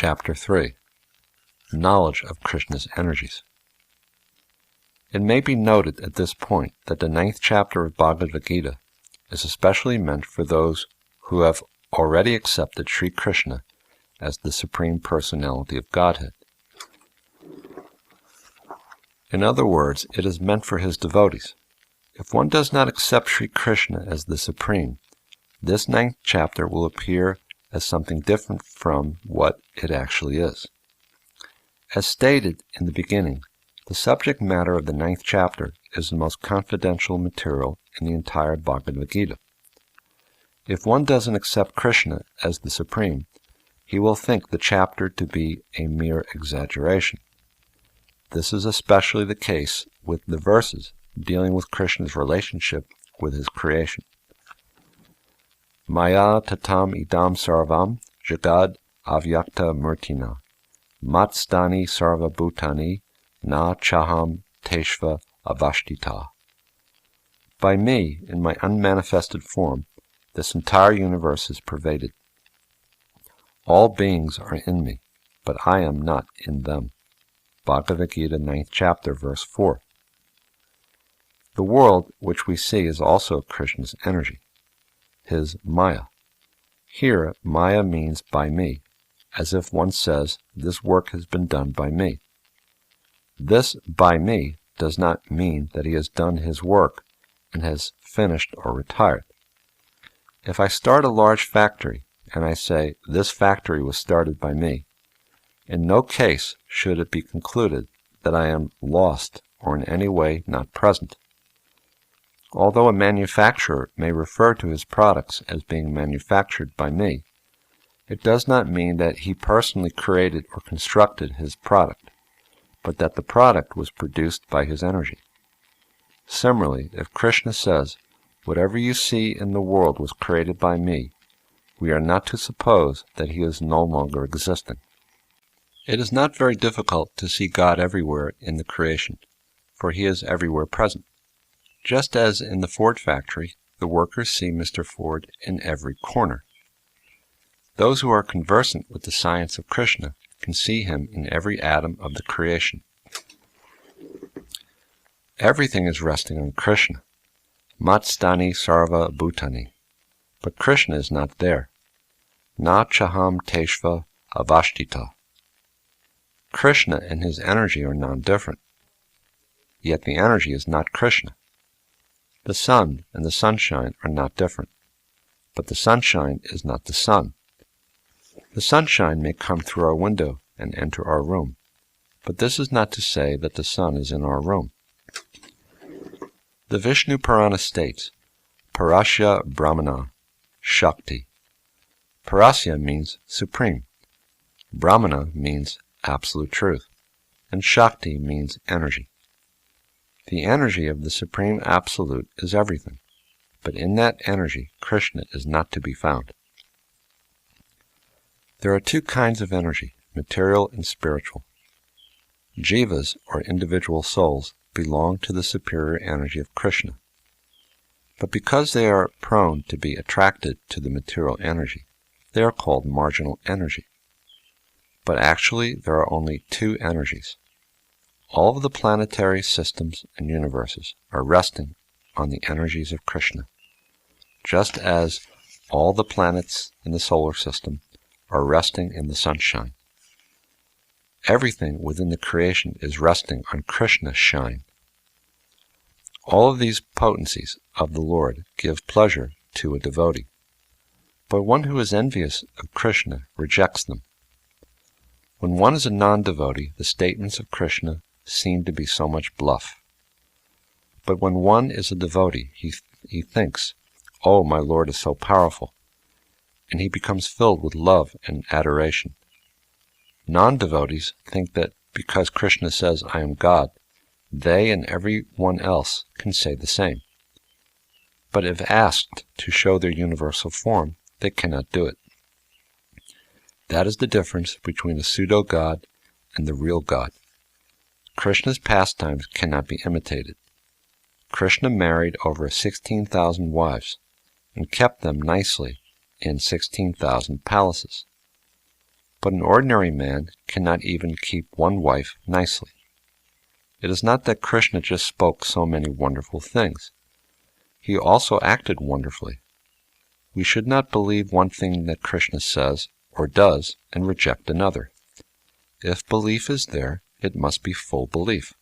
Chapter 3. Knowledge of Krishna's Energies. It may be noted at this point that the 9th chapter of Bhagavad Gita is especially meant for those who have already accepted Sri Krishna as the Supreme Personality of Godhead. In other words, it is meant for his devotees. If one does not accept Sri Krishna as the Supreme, this 9th chapter will appear as something different from what it actually is. As stated in the beginning, the subject matter of the 9th chapter is the most confidential material in the entire Bhagavad Gita. If one doesn't accept Krishna as the Supreme, he will think the chapter to be a mere exaggeration. This is especially the case with the verses dealing with Krishna's relationship with his creation. Maya tatam idam sarvam jagad avyakta murtina matstani sarva bhutani na chaham teshva avashtita. By me, in my unmanifested form, this entire universe is pervaded. All beings are in me, but I am not in them. Bhagavad Gita 9th chapter, verse 4. The world which we see is also Krishna's energy, his Maya. Here, Maya means by me, as if one says, this work has been done by me. This by me does not mean that he has done his work and has finished or retired. If I start a large factory and I say, this factory was started by me, in no case should it be concluded that I am lost or in any way not present. Although a manufacturer may refer to his products as being manufactured by me, it does not mean that he personally created or constructed his product, but that the product was produced by his energy. Similarly, if Krishna says, whatever you see in the world was created by me, we are not to suppose that he is no longer existing. It is not very difficult to see God everywhere in the creation, for he is everywhere present. Just as in the Ford factory, the workers see Mr. Ford in every corner. Those who are conversant with the science of Krishna can see him in every atom of the creation. Everything is resting on Krishna. Matstani sarva bhutani. But Krishna is not there. Na chaham teshva avashtita. Krishna and his energy are non-different. Yet the energy is not Krishna. The sun and the sunshine are not different, but the sunshine is not the sun. The sunshine may come through our window and enter our room, but this is not to say that the sun is in our room. The Vishnu Purana states, Parasya Brahmana, Shakti. Parasya means supreme, Brahmana means absolute truth, and Shakti means energy. The energy of the Supreme Absolute is everything, but in that energy, Krishna is not to be found. There are two kinds of energy, material and spiritual. Jivas, or individual souls, belong to the superior energy of Krishna. But because they are prone to be attracted to the material energy, they are called marginal energy. But actually, there are only two energies. All of the planetary systems and universes are resting on the energies of Krishna, just as all the planets in the solar system are resting in the sunshine. Everything within the creation is resting on Krishna's shine. All of these potencies of the Lord give pleasure to a devotee, but one who is envious of Krishna rejects them. When one is a non-devotee, the statements of Krishna seem to be so much bluff. But when one is a devotee, he thinks, oh, my Lord is so powerful, and he becomes filled with love and adoration. Non-devotees think that because Krishna says, I am God, they and everyone else can say the same. But if asked to show their universal form, they cannot do it. That is the difference between a pseudo-God and the real God. Krishna's pastimes cannot be imitated. Krishna married over 16,000 wives and kept them nicely in 16,000 palaces. But an ordinary man cannot even keep one wife nicely. It is not that Krishna just spoke so many wonderful things. He also acted wonderfully. We should not believe one thing that Krishna says or does and reject another. If belief is there, it must be full belief.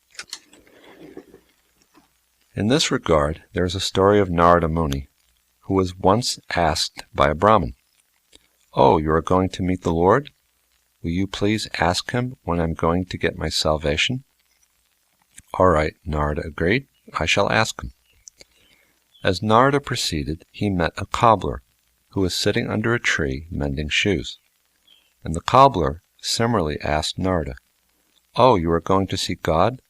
In this regard, there is a story of Narada Muni, who was once asked by a Brahmin, "Oh, you are going to meet the Lord? Will you please ask him when I'm going to get my salvation?" "All right," Narada agreed, "I shall ask him." As Narada proceeded, he met a cobbler, who was sitting under a tree mending shoes. And the cobbler similarly asked Narada, "Oh, you are going to see God?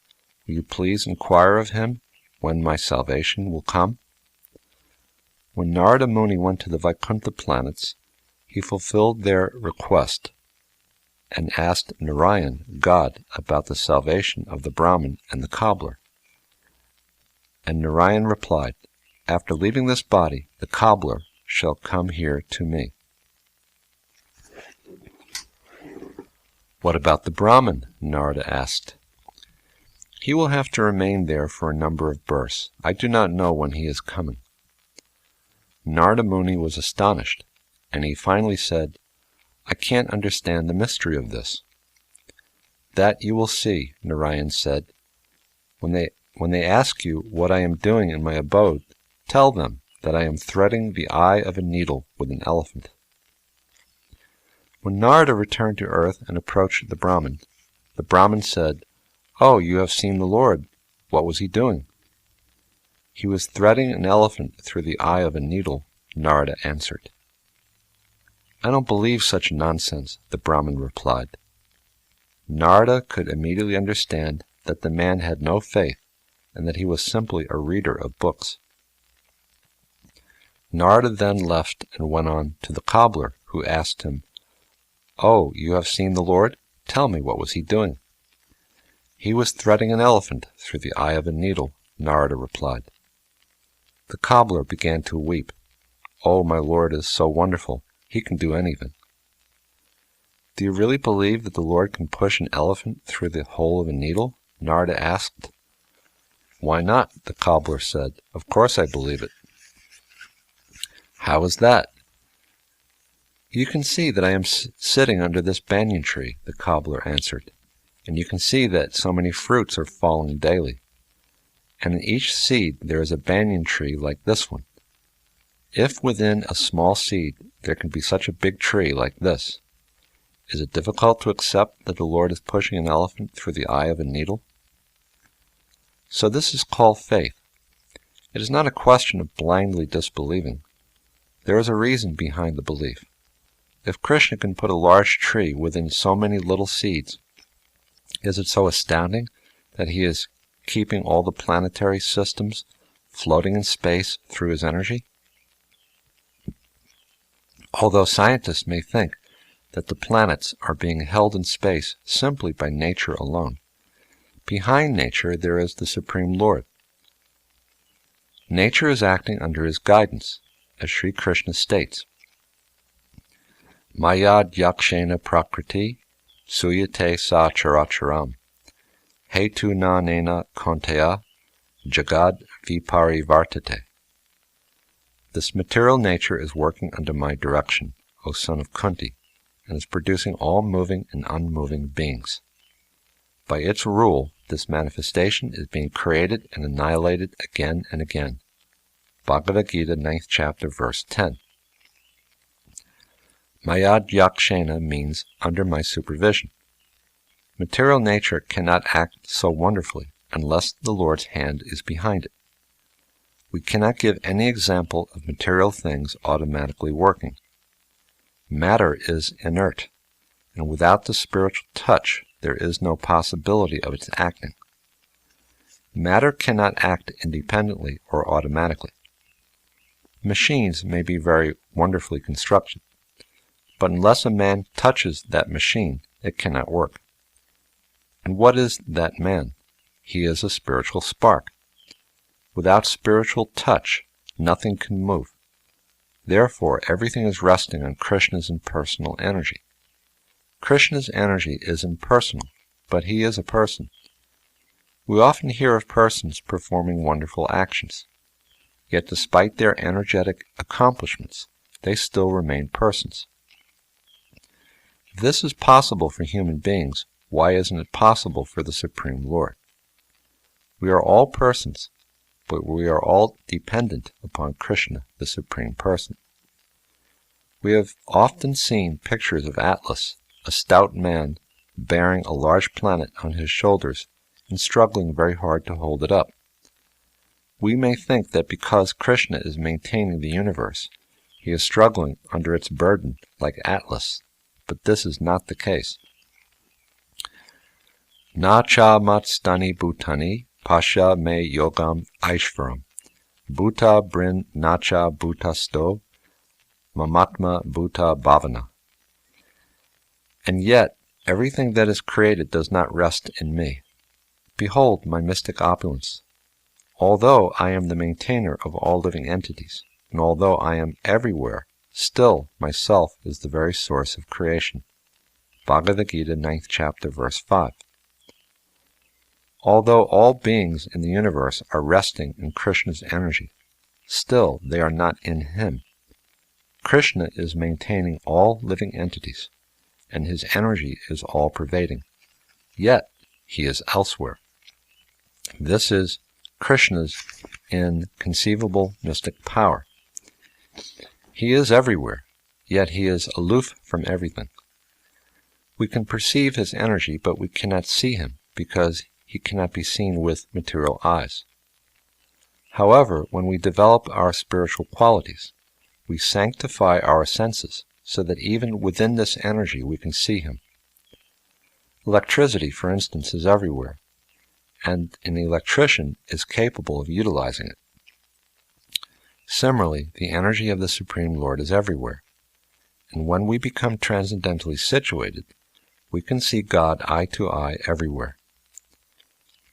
Will you please inquire of him when my salvation will come?" When Narada Muni went to the Vaikuntha planets, he fulfilled their request and asked Narayan, God, about the salvation of the Brahmin and the cobbler. And Narayan replied, "After leaving this body, the cobbler shall come here to me." "What about the Brahmin?" Narada asked. "He will have to remain there for a number of births. I do not know when he is coming." Narada Muni was astonished, and he finally said, "I can't understand the mystery of this." "That you will see," Narayan said. When they ask you what I am doing in my abode, tell them that I am threading the eye of a needle with an elephant." When Narada returned to earth and approached the Brahmin said, "Oh, you have seen the Lord. What was he doing?" "He was threading an elephant through the eye of a needle," Narada answered. "I don't believe such nonsense," the Brahmin replied. Narada could immediately understand that the man had no faith and that he was simply a reader of books. Narada then left and went on to the cobbler, who asked him, "Oh, you have seen the Lord? Tell me, what was he doing?" "He was threading an elephant through the eye of a needle," Narada replied. The cobbler began to weep. "Oh, my Lord is so wonderful. He can do anything." "Do you really believe that the Lord can push an elephant through the hole of a needle?" Narada asked. "Why not?" the cobbler said. "Of course I believe it." "How is that?" "You can see that I am sitting under this banyan tree," the cobbler answered, "and you can see that so many fruits are falling daily. And in each seed there is a banyan tree like this one. If within a small seed there can be such a big tree like this, is it difficult to accept that the Lord is pushing an elephant through the eye of a needle? So this is called faith. It is not a question of blindly disbelieving. There is a reason behind the belief. If Krishna can put a large tree within so many little seeds, is it so astounding that he is keeping all the planetary systems floating in space through his energy? Although scientists may think that the planets are being held in space simply by nature alone, behind nature there is the Supreme Lord. Nature is acting under his guidance, as Sri Krishna states, Mayad yakshena prakriti suyate sa characharam hetu na nena konteya jagad viparivartate. This material nature is working under my direction, O son of Kunti, and is producing all moving and unmoving beings. By its rule, this manifestation is being created and annihilated again and again. Bhagavad Gita, 9th chapter, verse 10. Mayad yakshena means under my supervision. Material nature cannot act so wonderfully unless the Lord's hand is behind it. We cannot give any example of material things automatically working. Matter is inert, and without the spiritual touch, there is no possibility of its acting. Matter cannot act independently or automatically. Machines may be very wonderfully constructed, but unless a man touches that machine, it cannot work. And what is that man? He is a spiritual spark. Without spiritual touch, nothing can move. Therefore, everything is resting on Krishna's impersonal energy. Krishna's energy is impersonal, but he is a person. We often hear of persons performing wonderful actions, yet despite their energetic accomplishments, they still remain persons. If this is possible for human beings, why isn't it possible for the Supreme Lord? We are all persons, but we are all dependent upon Krishna, the Supreme Person. We have often seen pictures of Atlas, a stout man bearing a large planet on his shoulders and struggling very hard to hold it up. We may think that because Krishna is maintaining the universe, he is struggling under its burden like Atlas, but this is not the case. Na cha matstani bhutani pasha me yogam aishvaram bhuta brin nacha bhutasto mamatma bhuta bhavana. And yet, everything that is created does not rest in me. Behold my mystic opulence. Although I am the maintainer of all living entities, and although I am everywhere, still myself is the very source of creation. Bhagavad Gita, 9th chapter, verse 5. Although all beings in the universe are resting in Krishna's energy, still they are not in him. Krishna is maintaining all living entities, and his energy is all-pervading. Yet, he is elsewhere. This is Krishna's inconceivable mystic power. He is everywhere, yet he is aloof from everything. We can perceive his energy, but we cannot see him, because he cannot be seen with material eyes. However, when we develop our spiritual qualities, we sanctify our senses, so that even within this energy we can see him. Electricity, for instance, is everywhere, and an electrician is capable of utilizing it. Similarly, the energy of the Supreme Lord is everywhere, and when we become transcendentally situated, we can see God eye to eye everywhere.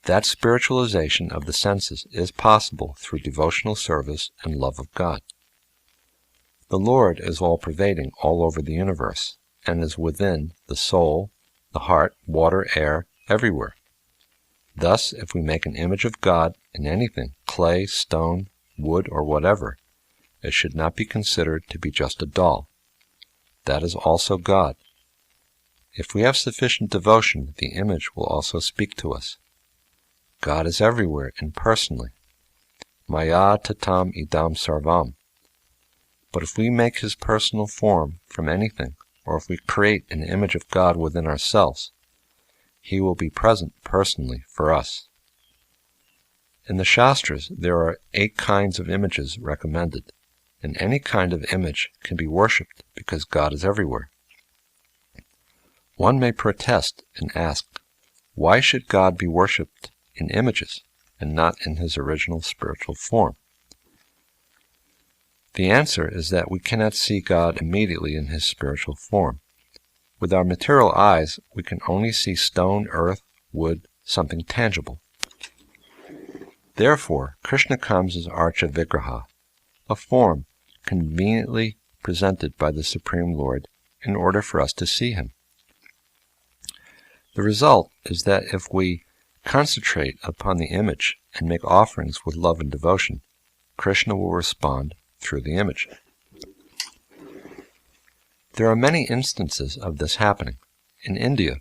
That spiritualization of the senses is possible through devotional service and love of God. The Lord is all-pervading all over the universe, and is within the soul, the heart, water, air, everywhere. Thus, if we make an image of God in anything, clay, stone, wood, or whatever, it should not be considered to be just a doll. That is also God. If we have sufficient devotion, the image will also speak to us. God is everywhere and personally. Maya tatam idam sarvam. But if we make his personal form from anything, or if we create an image of God within ourselves, he will be present personally for us. In the Shastras, there are 8 kinds of images recommended, and any kind of image can be worshipped because God is everywhere. One may protest and ask, why should God be worshipped in images and not in his original spiritual form? The answer is that we cannot see God immediately in his spiritual form. With our material eyes, we can only see stone, earth, wood, something tangible. Therefore, Krishna comes as Archa Vigraha, a form conveniently presented by the Supreme Lord in order for us to see him. The result is that if we concentrate upon the image and make offerings with love and devotion, Krishna will respond through the image. There are many instances of this happening. In India,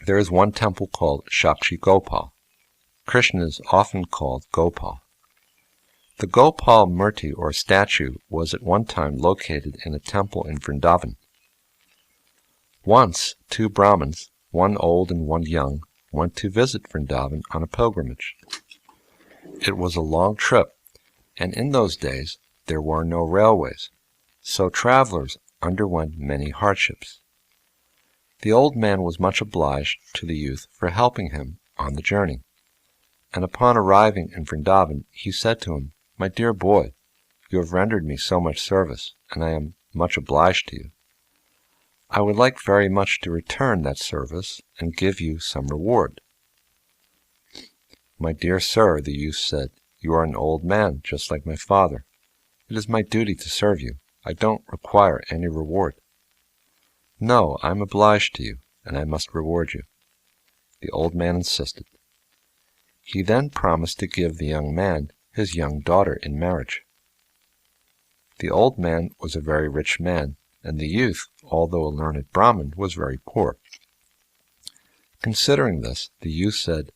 there is one temple called Shakshi Gopal. Krishna is often called Gopal. The Gopal Murti, or statue, was at one time located in a temple in Vrindavan. Once, 2 Brahmins, one old and one young, went to visit Vrindavan on a pilgrimage. It was a long trip, and in those days there were no railways, so travelers underwent many hardships. The old man was much obliged to the youth for helping him on the journey, and upon arriving in Vrindavan, he said to him, "My dear boy, you have rendered me so much service, and I am much obliged to you. I would like very much to return that service and give you some reward." "My dear sir," the youth said, "you are an old man, just like my father. It is my duty to serve you. I don't require any reward." "No, I am obliged to you, and I must reward you." The old man insisted. He then promised to give the young man his young daughter in marriage. The old man was a very rich man, and the youth, although a learned Brahmin, was very poor. Considering this, the youth said,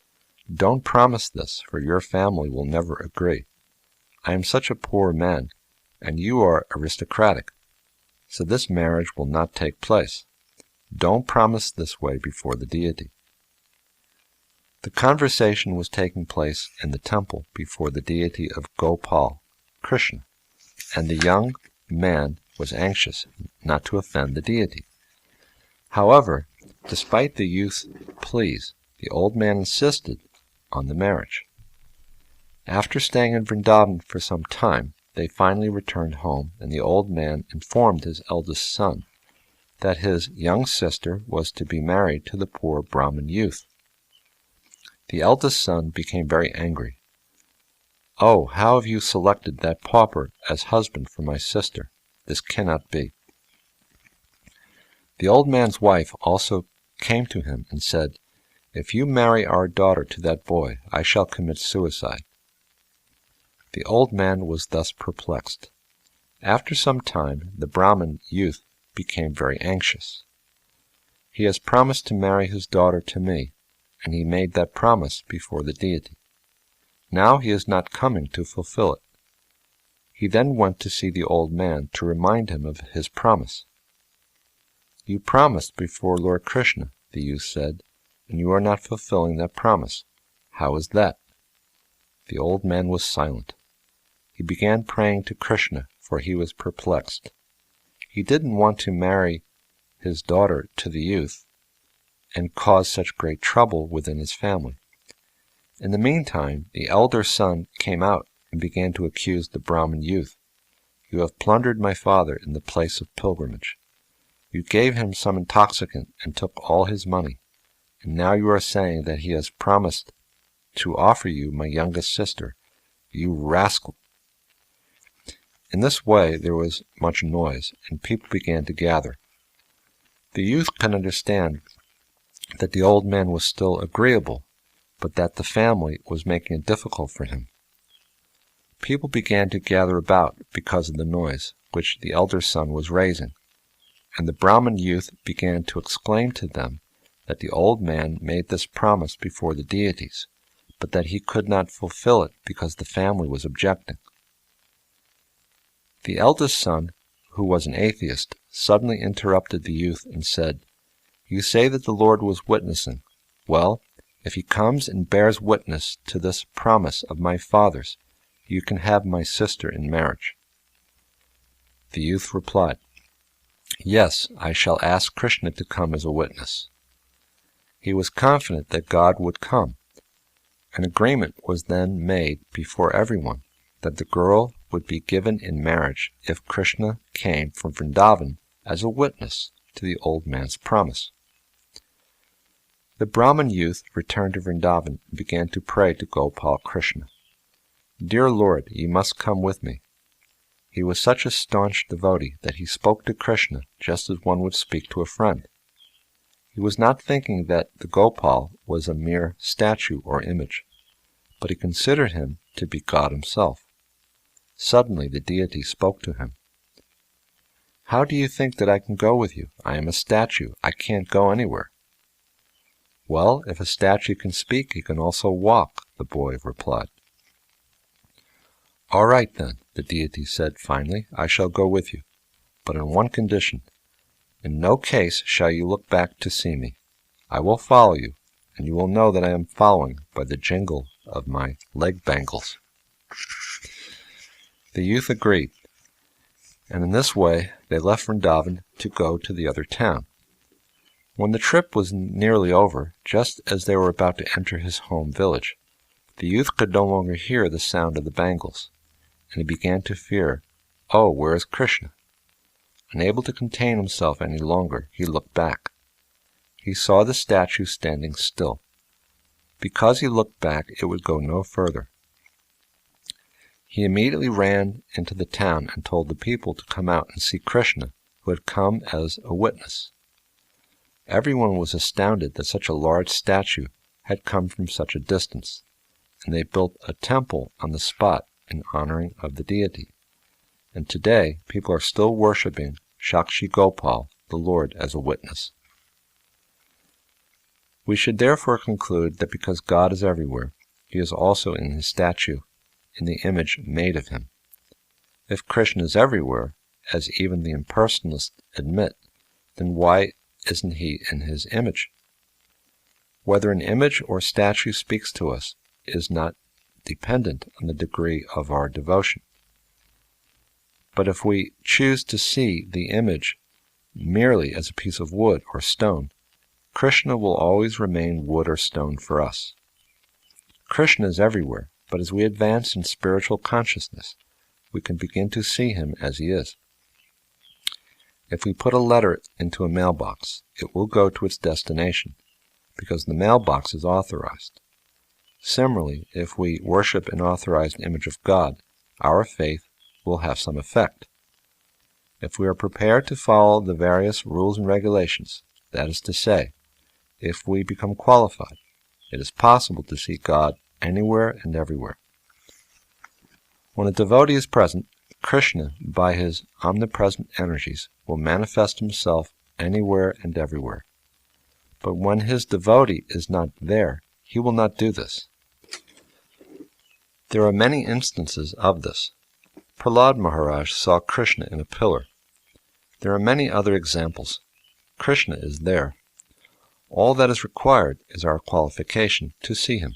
"Don't promise this, for your family will never agree. I am such a poor man, and you are aristocratic, so this marriage will not take place. Don't promise this way before the deity." The conversation was taking place in the temple before the deity of Gopal, Krsna, and the young man was anxious not to offend the deity. However, despite the youth's pleas, the old man insisted on the marriage. After staying in Vrindavan for some time, they finally returned home, and the old man informed his eldest son that his young sister was to be married to the poor Brahmin youth. The eldest son became very angry. "Oh, how have you selected that pauper as husband for my sister? This cannot be." The old man's wife also came to him and said, "If you marry our daughter to that boy, I shall commit suicide." The old man was thus perplexed. After some time, the Brahmin youth became very anxious. "He has promised to marry his daughter to me, and he made that promise before the deity. Now he is not coming to fulfill it." He then went to see the old man to remind him of his promise. "You promised before Lord Krsna," the youth said, "and you are not fulfilling that promise. How is that?" The old man was silent. He began praying to Krsna, for he was perplexed. He didn't want to marry his daughter to the youth and cause such great trouble within his family. In the meantime, the elder son came out and began to accuse the Brahmin youth. "You have plundered my father in the place of pilgrimage. You gave him some intoxicant and took all his money, and now you are saying that he has promised to offer you my youngest sister. You rascal!" In this way there was much noise, and people began to gather. The youth could understand that the old man was still agreeable, but that the family was making it difficult for him. People began to gather about because of the noise which the elder son was raising, and the Brahmin youth began to exclaim to them that the old man made this promise before the deities, but that he could not fulfill it because the family was objecting. The eldest son, who was an atheist, suddenly interrupted the youth and said, "You say that the Lord was witnessing. Well, if he comes and bears witness to this promise of my father's, you can have my sister in marriage." The youth replied, "Yes, I shall ask Krsna to come as a witness." He was confident that God would come. An agreement was then made before everyone that the girl would be given in marriage if Krsna came from Vrindavan as a witness to the old man's promise. The Brahmin youth returned to Vrindavan and began to pray to Gopal Krsna. "Dear Lord, you must come with me." He was such a staunch devotee that he spoke to Krsna just as one would speak to a friend. He was not thinking that the Gopal was a mere statue or image, but he considered him to be God himself. Suddenly the deity spoke to him. "How do you think that I can go with you? I am a statue. I can't go anywhere." "Well, if a statue can speak, he can also walk," the boy replied. "All right then," the deity said finally, "I shall go with you, but on one condition. In no case shall you look back to see me. I will follow you, and you will know that I am following by the jingle of my leg bangles." The youth agreed, and in this way they left Vrindavan to go to the other town. When the trip was nearly over, just as they were about to enter his home village, the youth could no longer hear the sound of the bangles, and he began to fear, "Oh, where is Krsna?" Unable to contain himself any longer, he looked back. He saw the statue standing still. Because he looked back, it would go no further. He immediately ran into the town and told the people to come out and see Krsna, who had come as a witness. Everyone was astounded that such a large statue had come from such a distance, and they built a temple on the spot in honoring of the deity. And today, people are still worshipping Shakshi Gopal, the Lord, as a witness. We should therefore conclude that because God is everywhere, He is also in His statue, in the image made of Him. If Krishna is everywhere, as even the impersonalists admit, then why isn't He in His image? Whether an image or statue speaks to us is not dependent on the degree of our devotion. But if we choose to see the image merely as a piece of wood or stone, Krishna will always remain wood or stone for us. Krishna is everywhere, but as we advance in spiritual consciousness, we can begin to see Him as He is. If we put a letter into a mailbox, it will go to its destination, because the mailbox is authorized. Similarly, if we worship an authorized image of God, our faith will have some effect. If we are prepared to follow the various rules and regulations, that is to say, if we become qualified, it is possible to see God anywhere and everywhere. When a devotee is present, Krishna, by his omnipresent energies, will manifest himself anywhere and everywhere. But when his devotee is not there, he will not do this. There are many instances of this. Prahlad Maharaj saw Krishna in a pillar. There are many other examples. Krishna is there. All that is required is our qualification to see Him.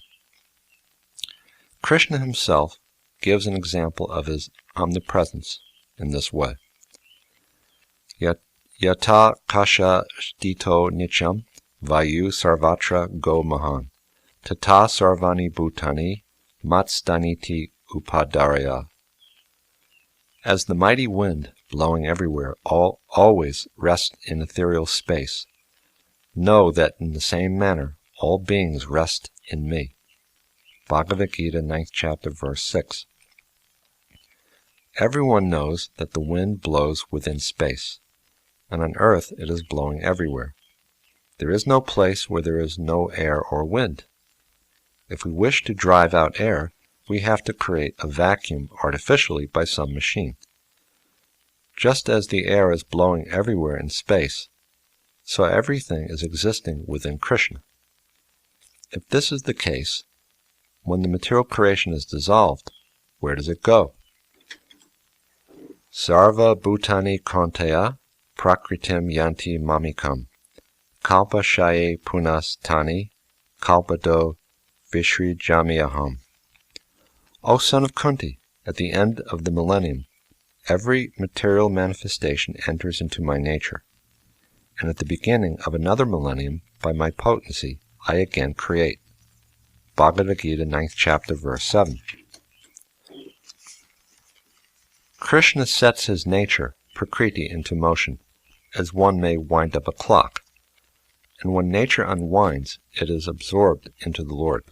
Krishna Himself gives an example of His omnipresence in this way. Yata kasha sthito nityam vayu sarvatra go mahan tata sarvani bhutani matstaniti upadaraya. As the mighty wind blowing everywhere always rests in ethereal space, know that in the same manner all beings rest in me. Bhagavad Gita, 9th chapter, verse 6. Everyone knows that the wind blows within space, and on earth it is blowing everywhere. There is no place where there is no air or wind. If we wish to drive out air, we have to create a vacuum artificially by some machine. Just as the air is blowing everywhere in space, so everything is existing within Krishna. If this is the case, when the material creation is dissolved, where does it go? Sarva bhutani konteya prakritim yanti mamikam kalpa shaye punas tani kalpado vishrijamyaham. O son of Kunti, at the end of the millennium, every material manifestation enters into my nature, and at the beginning of another millennium, by my potency, I again create. Bhagavad Gita, 9th chapter, verse 7. Krishna sets his nature, Prakriti, into motion, as one may wind up a clock, and when nature unwinds, it is absorbed into the Lord.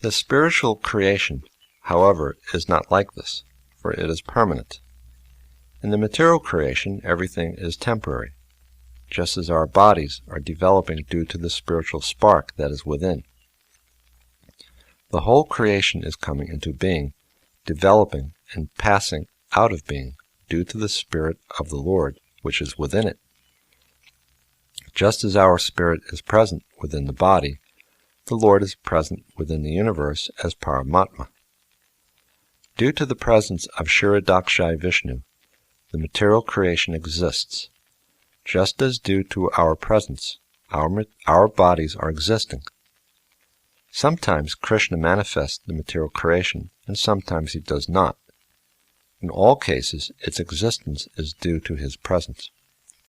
The spiritual creation, however, is not like this, for it is permanent. In the material creation, everything is temporary, just as our bodies are developing due to the spiritual spark that is within. The whole creation is coming into being, developing, and passing out of being due to the Spirit of the Lord which is within it. Just as our spirit is present within the body, the Lord is present within the universe as Paramatma. Due to the presence of Kshirodakshai Vishnu, the material creation exists. Just as due to our presence, our bodies are existing. Sometimes Krishna manifests the material creation, and sometimes he does not. In all cases, its existence is due to his presence.